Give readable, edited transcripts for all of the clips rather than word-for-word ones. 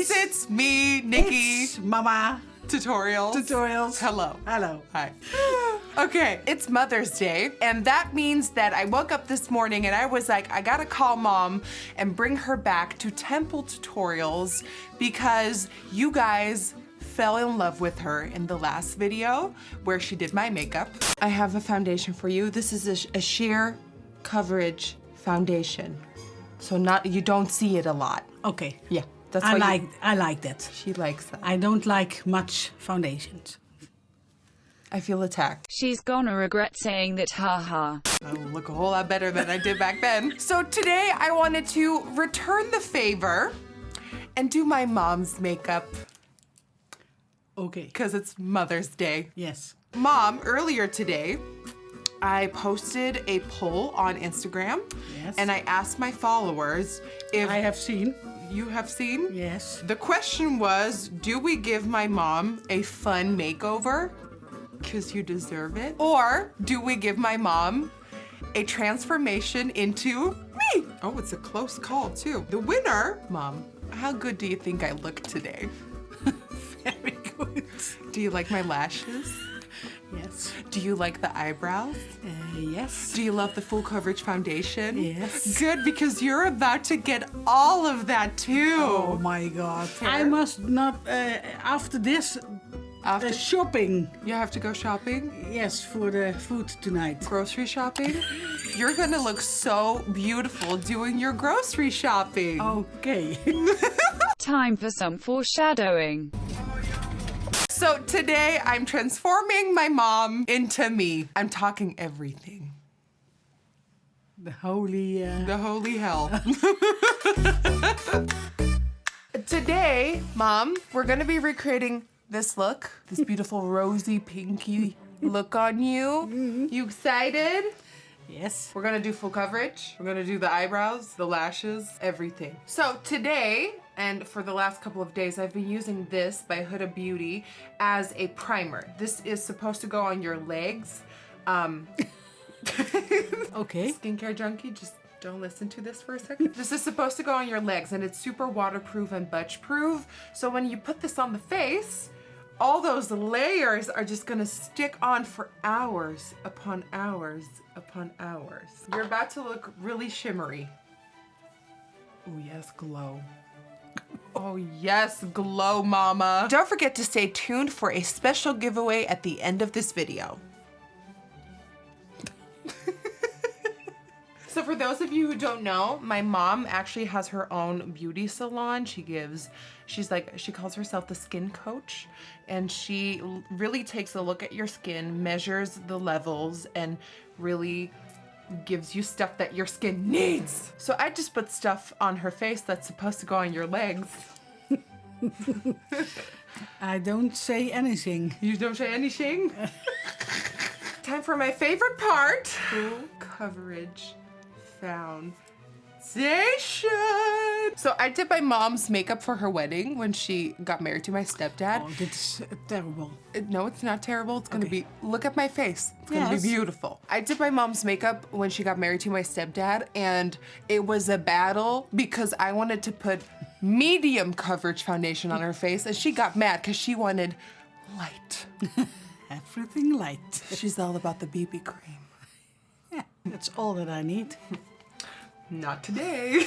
Yes, it's me, Nikki. It's MamaTutorials. Hello. Hello. Hi. Okay, it's Mother's Day, and that means that I woke up this morning and I was like, I gotta call Mom and bring her back to Temple Tutorials because you guys fell in love with her in the last video where she did my makeup. I have a foundation for you. This is a sheer coverage foundation. So you don't see it a lot. Okay. Yeah, that's I why like that. she likes that. I don't like much foundations. I feel attacked. She's gonna regret saying that, haha. I will look a whole lot better than I did back then. So today I wanted to return the favor and do my mom's makeup Okay. because it's Mother's Day. Yes. Mom, earlier today, I posted a poll on Instagram. Yes. And I asked my followers if I have seen. you have seen. Yes. The question was, do we give my mom a fun makeover? Because you deserve it. Or do we give my mom a transformation into me? Oh, it's a close call too. The winner, Mom, how good do you think I look today? Very good. Do you like my lashes? Yes. Do you like the eyebrows? Yes. Do you love the full coverage foundation? Yes. Good, because you're about to get all of that too. Oh my God. I must not, after this, After shopping. you have to go shopping? Yes, for the food tonight. Grocery shopping? You're gonna look so beautiful doing your grocery shopping. Okay. Time for some foreshadowing. So today I'm transforming my mom into me. I'm talking everything. The holy... The holy hell. Today, Mom, we're gonna be recreating this look, this beautiful rosy pinky look on you. You excited? Yes. We're gonna do full coverage. We're gonna do the eyebrows, the lashes, everything. So today, and for the last couple of days, I've been using this by Huda Beauty as a primer. This is supposed to go on your legs. Okay. Skincare junkie, just don't listen to this for a second. This is supposed to go on your legs and it's super waterproof and budge proof. So when you put this on the face, all those layers are just gonna stick on for hours upon hours upon hours. You're about to look really shimmery. Oh yes, glow. Oh yes, glow mama. Don't forget to stay tuned for a special giveaway at the end of this video. So for those of you who don't know, my mom actually has her own beauty salon. She calls herself the skin coach, and she really takes a look at your skin, measures the levels, and really gives you stuff that your skin needs. So I just put stuff on her face that's supposed to go on your legs. I don't say anything. You don't say anything? Time for my favorite part. Full coverage foundation. So I did my mom's makeup for her wedding when she got married to my stepdad. Oh, that's terrible. No, it's not terrible. It's gonna be, look at my face. It's gonna Yes. be beautiful. I did my mom's makeup when she got married to my stepdad, and it was a battle because I wanted to put medium coverage foundation on her face, and she got mad because she wanted light. Everything light. She's all about the BB cream. Yeah, that's all that I need. Not today.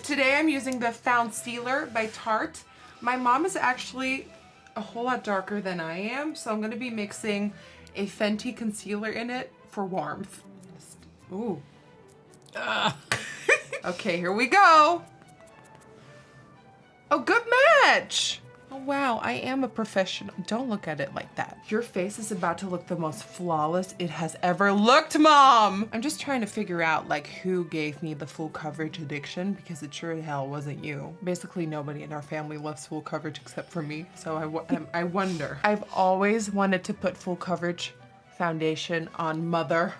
Today I'm using the Foundcealer by Tarte. My mom is actually a whole lot darker than I am, so I'm gonna be mixing a Fenty concealer in it for warmth. Ooh. Okay, here we go. Oh, good match. Oh wow, I am a professional. Don't look at it like that. Your face is about to look the most flawless it has ever looked, Mom. I'm just trying to figure out like who gave me the full coverage addiction, because it sure as hell wasn't you. Basically nobody in our family loves full coverage except for me, so I wonder. I've always wanted to put full coverage foundation on Mother,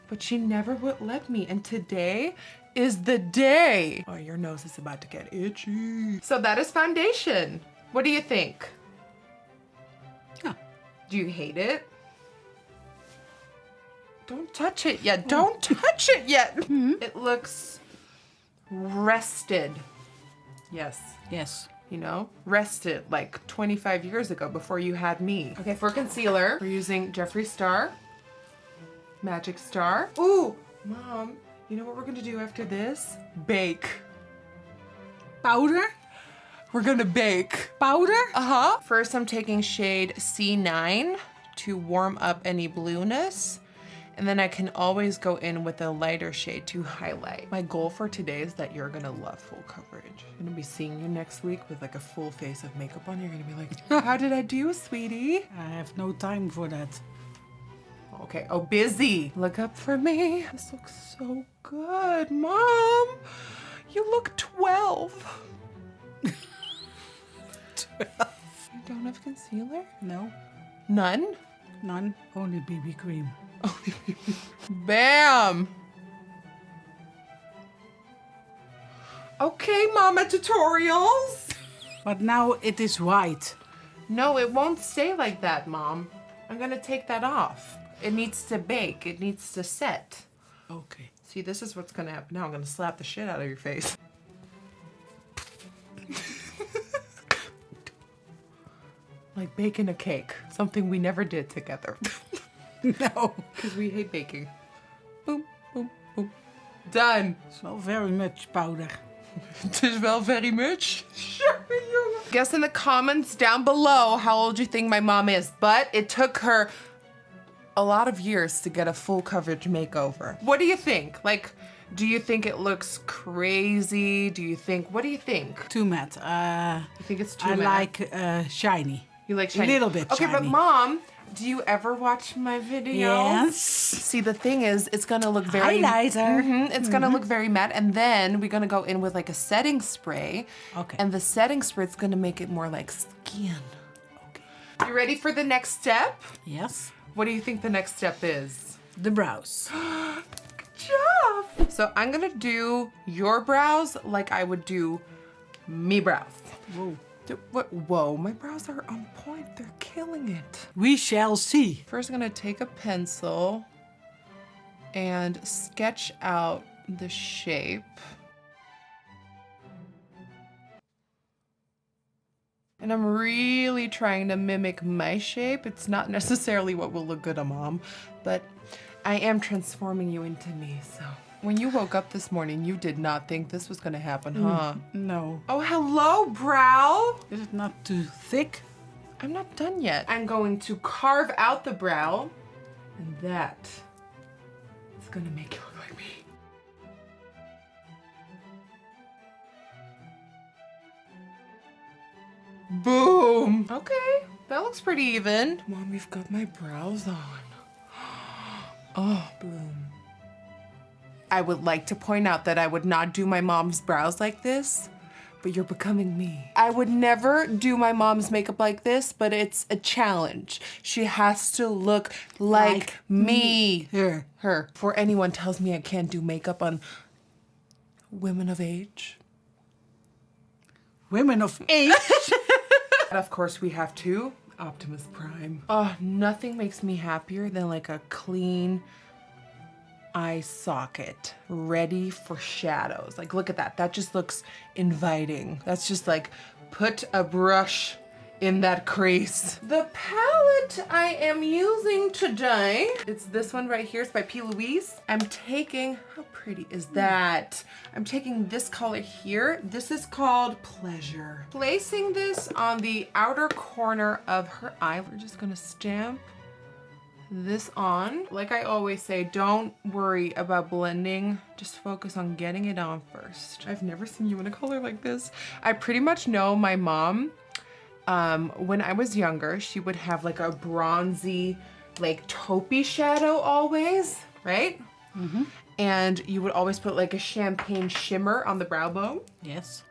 but she never would let me, and today is the day. Oh, your nose is about to get itchy. So that is foundation. What do you think? Yeah. Do you hate it? Don't touch it yet. Don't touch it yet. It looks rested. Yes. Yes. you know, rested like 25 years ago before you had me. Okay, for concealer, we're using Jeffree Star, Magic Star. Ooh, Mom, you know what we're gonna do after this? Bake. Powder? We're gonna bake. Powder? Uh-huh. First, I'm taking shade C9 to warm up any blueness. And then I can always go in with a lighter shade to highlight. My goal for today is that you're gonna love full coverage. I'm gonna be seeing you next week with like a full face of makeup on. You're gonna be like, how did I do, sweetie? I have no time for that. Okay, oh, busy. Look up for me. This looks so good, Mom. You look 12. 12. You don't have concealer? No, None? none. Only BB cream. Bam! Okay, MamaTutorials. But now it is white. No, it won't stay like that, Mom. I'm gonna take that off. It needs to bake. It needs to set. Okay. See, this is what's gonna happen now. I'm gonna slap the shit out of your face. Like baking a cake. Something we never did together. No. Because we hate baking. Boom, boom, boom. Done. It's not very much powder. Het is wel very much. Sure, jongen. Guess in the comments down below how old you think my mom is. But it took her a lot of years to get a full coverage makeover. What do you think? Like, do you think it looks crazy? What do you think? Too matte. You think it's too I matte? like shiny. You like shiny? A little bit okay, shiny. but Mom, do you ever watch my videos? Yes. See, the thing is, it's gonna look very... Highlighter. It's gonna look very matte, and then we're gonna go in with like a setting spray. Okay. And the setting spray is gonna make it more like skin. Okay. You ready for the next step? Yes. What do you think the next step is? The brows. Good job! So I'm gonna do your brows like I would do me brows. Whoa. What? Whoa, my brows are on point. They're killing it. We shall see. First, I'm gonna take a pencil and sketch out the shape. And I'm really trying to mimic my shape. It's not necessarily what will look good on Mom, but I am transforming you into me, so. When you woke up this morning, you did not think this was gonna happen, huh? No. Oh, hello, brow. Is it not too thick? I'm not done yet. I'm going to carve out the brow, and that is gonna make you look like me. Boom. Okay, that looks pretty even. Mom, you've got my brows on. Oh, boom. I would like to point out that I would not do my mom's brows like this, but you're becoming me. I would never do my mom's makeup like this, but it's a challenge. She has to look like me. Her. Before anyone tells me I can't do makeup on women of age. Women of age? And of course we have to Optimus Prime. Oh, nothing makes me happier than like a clean eye socket ready for shadows. Like, look at that. That just looks inviting. That's just like, put a brush in that crease. The palette I am using today, it's this one right here. It's by Louise. I'm taking, how pretty is that? I'm taking this color here. This is called Pleasure. Placing this on the outer corner of her eye. We're just gonna stamp this on. Like I always say, don't worry about blending. Just focus on getting it on first. I've never seen you in a color like this. I pretty much know my mom, when I was younger, she would have like a bronzy, like taupey shadow always, right? Mm-hmm. And you would always put like a champagne shimmer on the brow bone. Yes.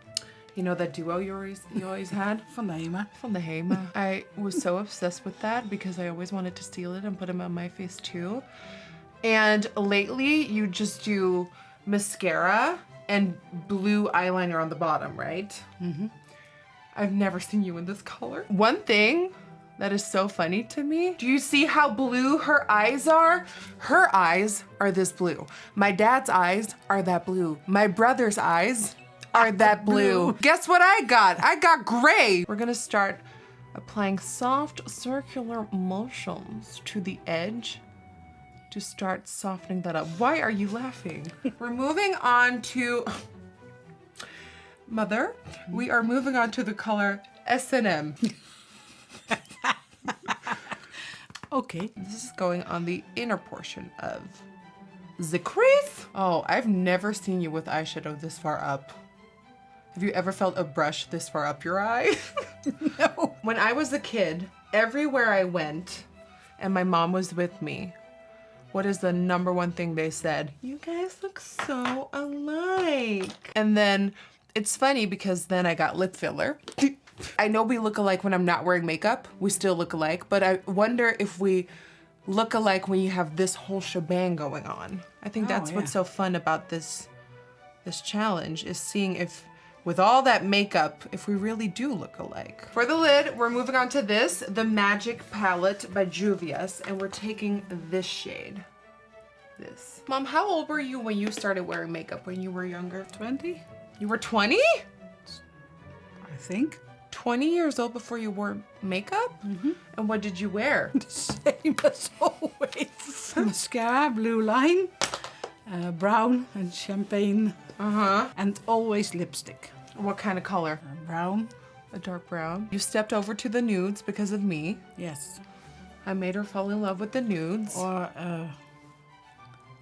You know that duo you always had? Van de Hema. Van de Hema. I was so obsessed with that because I always wanted to steal it and put them on my face too. And lately you just do mascara and blue eyeliner on the bottom, right? Mm-hmm. I've never seen you in this color. One thing that is so funny to me, do you see how blue her eyes are? Her eyes are this blue. My dad's eyes are that blue. My brother's eyes are that blue. Guess what I got? I got gray. We're gonna start applying soft circular motions to the edge to start softening that up. Why are you laughing? We're moving on to, Mother, we are moving on to the color S&M. Okay. This is going on the inner portion of the crease. Oh, I've never seen you with eyeshadow this far up. Have you ever felt a brush this far up your eye? No. When I was a kid, everywhere I went and my mom was with me, what is the #1 thing they said? You guys look so alike. And then it's funny because then I got lip filler. I know we look alike when I'm not wearing makeup. We still look alike, but I wonder if we look alike when you have this whole shebang going on. I think that's what's so fun about this challenge, is seeing if with all that makeup, if we really do look alike. For the lid, we're moving on to this, the Magic Palette by Juvia's, and we're taking this shade. This. Mom, how old were you when you started wearing makeup when you were younger? 20, You were 20? I think. 20 years old before you wore makeup? Mm-hmm. And what did you wear? The same as always. Mascara, blue line, brown and champagne. Uh-huh. And always lipstick. What kind of color? Brown. A dark brown. You stepped over to the nudes because of me. Yes. I made her fall in love with the nudes. Or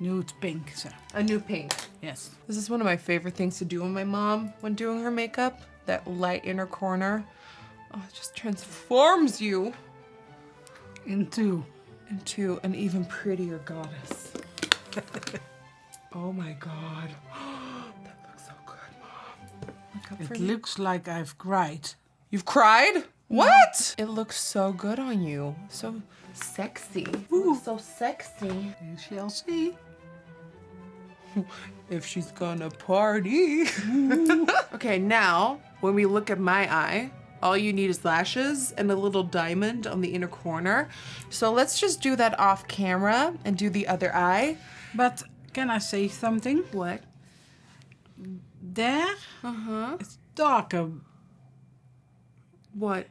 nude pink. So. A new pink. Yes. This is one of my favorite things to do with my mom when doing her makeup. That light inner corner. Oh, it just transforms you Into an even prettier goddess. Oh my God. That looks so good, Mom. Look up for it me. looks like I've cried. You've cried? What? It looks so good on you. So sexy. Ooh. So sexy. You shall see. If she's gonna party. Okay, now, when we look at my eye, all you need is lashes and a little diamond on the inner corner. So let's just do that off camera and do the other eye. But can I say something? What? There, it's darker. What?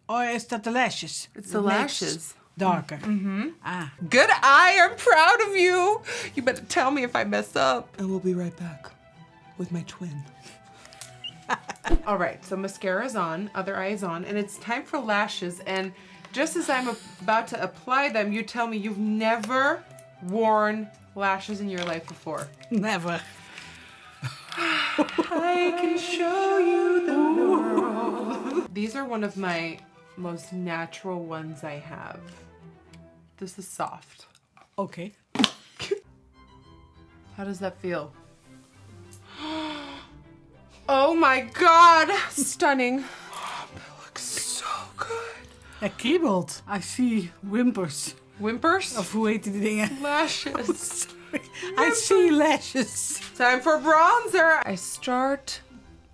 Or is that the lashes? It's the lashes. Darker. Mm-hmm. Ah. Good eye, I'm proud of you. You better tell me if I mess up. And we'll be right back with my twin. All right, so mascara's on, other eye is on, and it's time for lashes. And just as I'm about to apply them, you tell me you've never worn lashes in your life before. Never. I can show you the world. These are one of my most natural ones I have. This is soft. Okay. How does that feel? Oh my God, stunning. Oh, that looks so good. Het kriebelt. I see whimpers. Whimpers? Of hoe heet die dingen? Lashes. I see lashes. Time for bronzer. I start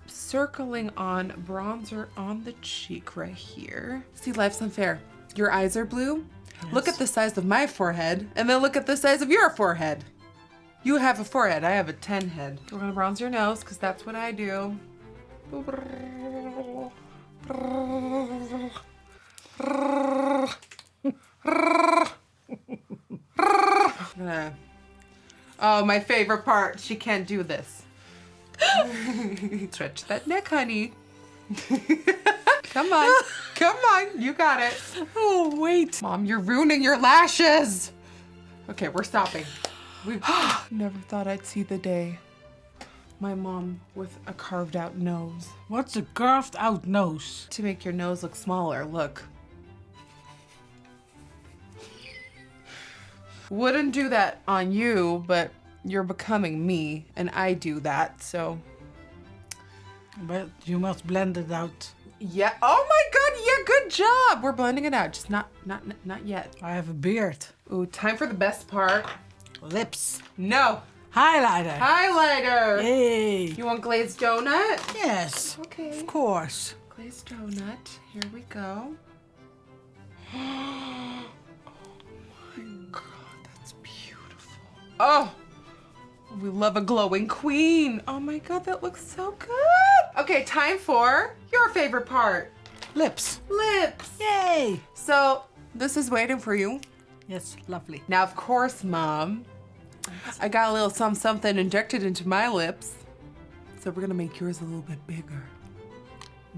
circling on bronzer on the cheek right here. See, life's unfair. Your eyes are blue. Yes. Look at the size of my forehead, and then look at the size of your forehead. You have a forehead, I have a 10 head. We're gonna bronze your nose, because that's what I do. Oh, my favorite part. She can't do this. Stretch that neck, honey. Come on. Come on. You got it. Oh, wait. Mom, you're ruining your lashes. Okay, we're stopping. We've never thought I'd see the day. My mom with a carved out nose. What's a carved out nose? To make your nose look smaller, look. Wouldn't do that on you, but you're becoming me, and I do that, so. But you must blend it out. Yeah, oh my God, yeah, good job. We're blending it out, just not yet. I have a beard. Ooh, time for the best part. Lips. No. Highlighter. Highlighter. Yay. You want glazed donut? Yes. Okay. Of course. Glazed donut. Here we go. Oh my God, that's beautiful. Oh, We love a glowing queen. Oh my God, that looks so good. Okay, time for your favorite part. Lips. Lips. Yay. So this is waiting for you. Yes, lovely. Now, of course, Mom, I got a little something injected into my lips. So we're gonna make yours a little bit bigger.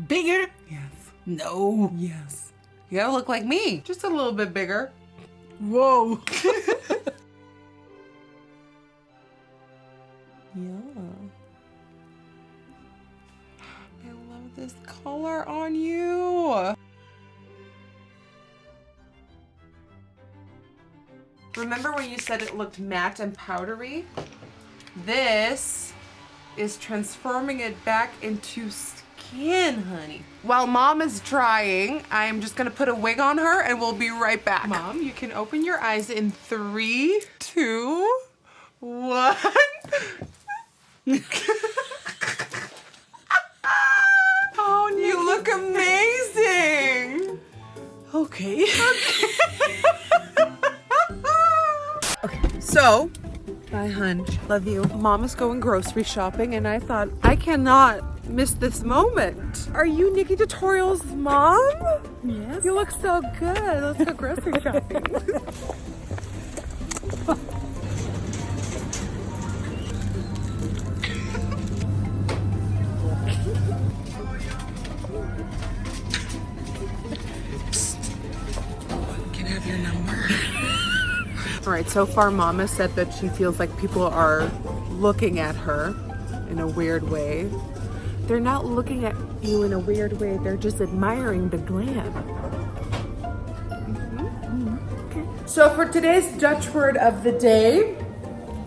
Bigger? Yes. No. Yes. You gotta look like me. Just a little bit bigger. Whoa. Yeah. I love this color on you. Remember when you said it looked matte and powdery? This is transforming it back into skin, honey. While Mom is drying, I'm just gonna put a wig on her and we'll be right back. Mom, you can open your eyes in 3, 2, 1. Oh, you look amazing. Okay. Okay, so bye, hun. Love you. Mom is going grocery shopping, and I thought I cannot miss this moment. Are you NikkieTutorials' mom? Yes. You look so good. Let's go grocery shopping. Can I have your number? All right, so far Mama said that she feels like people are looking at her in a weird way. They're not looking at you in a weird way, they're just admiring the glam. Okay. So for today's Dutch word of the day,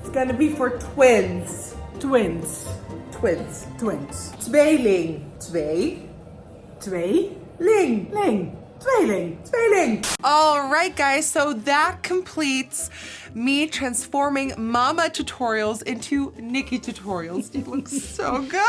it's gonna be for twins. Twins. Twins. Twins. Tweeling. Twee. Tweeling. Ling. Tweeling. Tweeling. All right, guys, so that completes me transforming MamaTutorials into NikkieTutorials. It looks so good.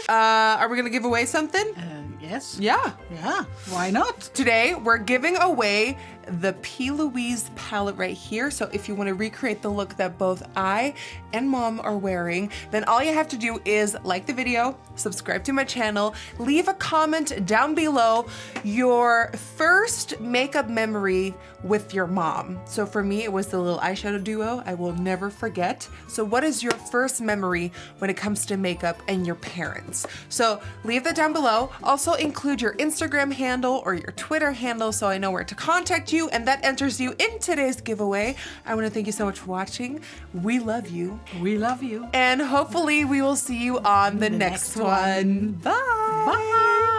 Are we gonna give away something? Yes. Yeah. Yeah. Why not? Today, we're giving away the Louise palette right here. So if you want to recreate the look that both I and Mom are wearing, then all you have to do is like the video, subscribe to my channel, leave a comment down below your first makeup memory with your mom. So for me, it was the little eyeshadow duo. I will never forget. So what is your first memory when it comes to makeup and your parents? So leave that down below. Also include your Instagram handle or your Twitter handle so I know where to contact you, and that enters you in today's giveaway. I want to thank you so much for watching. We love you. We love you. And hopefully we will see you on the next one. Bye. Bye.